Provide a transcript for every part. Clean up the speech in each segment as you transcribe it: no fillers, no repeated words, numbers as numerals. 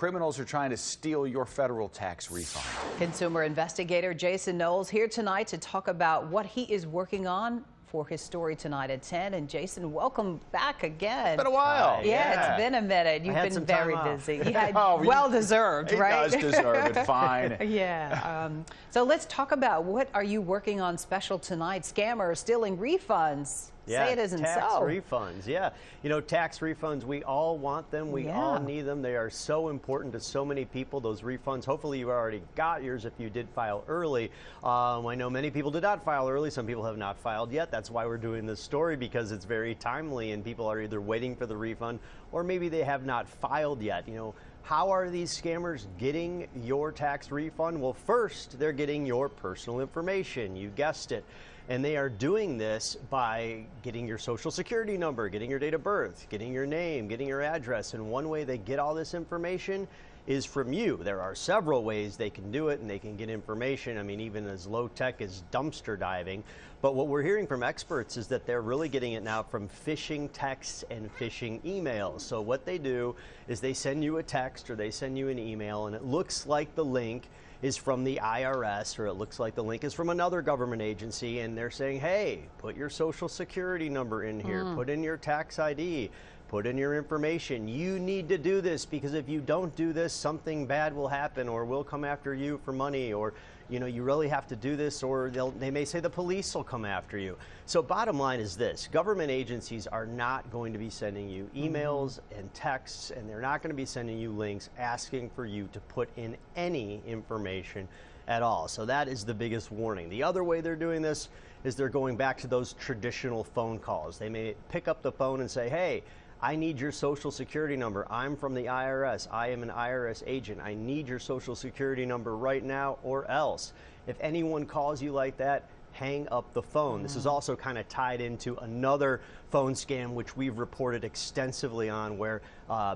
Criminals are trying to steal your federal tax refund. Consumer investigator Jason Knowles here tonight to talk about what he is working on for his story tonight at 10. And Jason, welcome back again. It's been a while. Yeah, it's been a minute. You've been very busy. Yeah, well deserved, right? He does deserve it. Fine. Yeah. So let's talk about what are you working on special tonight? Scammers stealing refunds. Yeah, say it isn't tax so. refunds. Yeah, you know, tax refunds, we all want them. We all need them. They are so important to so many people, those refunds. Hopefully you already got yours if you did file early. I know many people did not file early. Some people have not filed yet. That's why we're doing this story, because it's very timely and people are either waiting for the refund or maybe they have not filed yet. You know, how are these scammers getting your tax refund? Well, first, they're getting your personal information. You guessed it. And they are doing this by getting your social security number, getting your date of birth, getting your name, getting your address. And one way they get all this information is from you. There are several ways they can do it, and they can get information. I mean, even as low tech as dumpster diving. But what we're hearing from experts is that they're really getting it now from phishing texts and phishing emails. So what they do is they send you a text or they send you an email, and it looks like the link is from the IRS, or it looks like the link is from another government agency, and they're saying, hey, put your social security number in here, put in your tax ID, put in your information. You need to do this, because if you don't do this, something bad will happen, or we'll come after you for money, or you know, you really have to do this, or they may say the police will come after you. So bottom line is this: government agencies are not going to be sending you emails and texts, and they're not going to be sending you links asking for you to put in any information at all. So that is the biggest warning. The other way they're doing this is they're going back to those traditional phone calls. They may pick up the phone and say, hey, I need your social security number. I'm from the IRS. I am an IRS agent. I need your social security number right now, or else. If anyone calls you like that, hang up the phone. This is also kind of tied into another phone scam which we've reported extensively on, where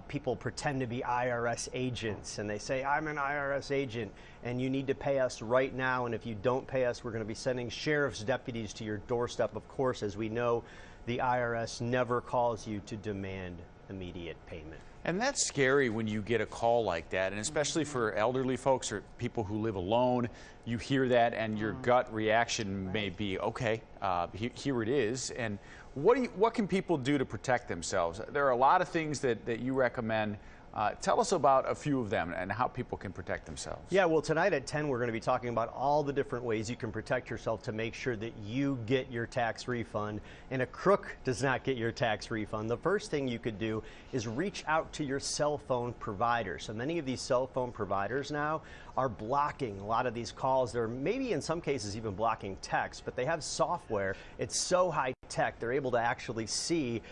people pretend to be IRS agents and they say, I'm an IRS agent and you need to pay us right now, and if you don't pay us, we're going to be sending sheriff's deputies to your doorstep. Of course, as we know, the IRS never calls you to demand immediate payment. And that's scary when you get a call like that, and especially for elderly folks or people who live alone. You hear that and your gut reaction may be, okay, here it is. And what can people do to protect themselves? There are a lot of things that you recommend. Tell us about a few of them and how people can protect themselves. Yeah, well, tonight at 10, we're going to be talking about all the different ways you can protect yourself to make sure that you get your tax refund and a crook does not get your tax refund. The first thing you could do is reach out to your cell phone provider. So many of these cell phone providers now are blocking a lot of these calls. They're maybe in some cases even blocking text, but they have software. It's so high tech, they're able to actually see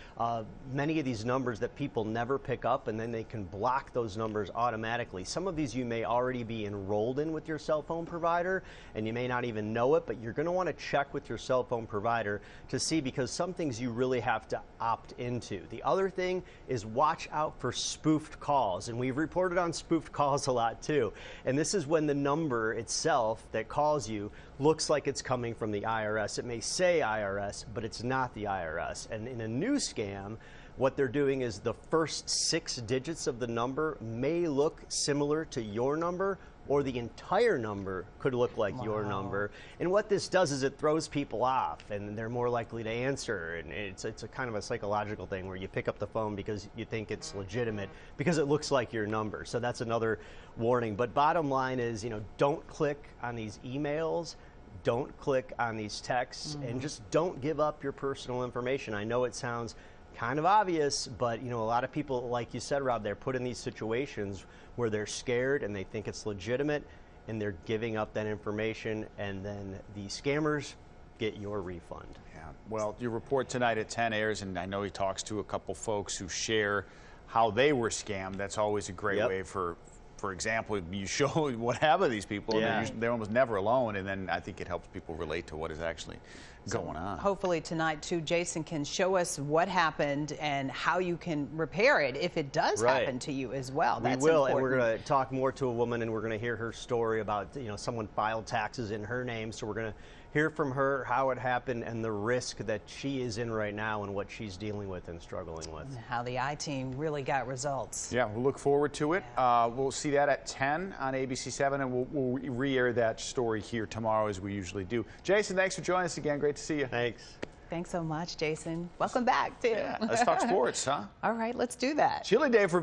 many of these numbers that people never pick up, and then they can block those numbers automatically. Some of these you may already be enrolled in with your cell phone provider, and you may not even know it, but you're going to want to check with your cell phone provider to see, because some things you really have to opt into. The other thing is watch out for spoofed calls, and we've reported on spoofed calls a lot too. And this is when the number itself that calls you looks like it's coming from the IRS. It may say IRS, but it's not the IRS. And in a new scam, what they're doing is the first 6 digits of the number may look similar to your number, or the entire number could look like your number. And what this does is it throws people off, and they're more likely to answer. And it's a kind of a psychological thing where you pick up the phone because you think it's legitimate because it looks like your number. So that's another warning. But bottom line is, you know, don't click on these emails. Don't click on these texts, and just don't give up your personal information. I know it sounds kind of obvious, but you know, a lot of people, like you said, Rob, they're put in these situations where they're scared and they think it's legitimate, and they're giving up that information, and then the scammers get your refund. Yeah. Well, your report tonight at 10 airs, and I know he talks to a couple folks who share how they were scammed. That's always a great way for example, you show what happened to these people, and they're almost never alone, and then I think it helps people relate to what is actually going on. Hopefully tonight, too, Jason can show us what happened and how you can repair it if it does happen to you as well. That's we will, important. and we're going to talk more to a woman, and we're going to hear her story about, you know, someone filed taxes in her name, so we're going to hear from her how it happened and the risk that she is in right now and what she's dealing with and struggling with. And how the I-Team really got results. Yeah, we'll look forward to it. We'll see that at 10 on ABC7, and we'll re-air that story here tomorrow as we usually do. Jason, thanks for joining us again. Great to see you. Thanks. Thanks so much, Jason. Welcome back, too. Yeah, let's talk sports, huh? All right, let's do that. Chilly day for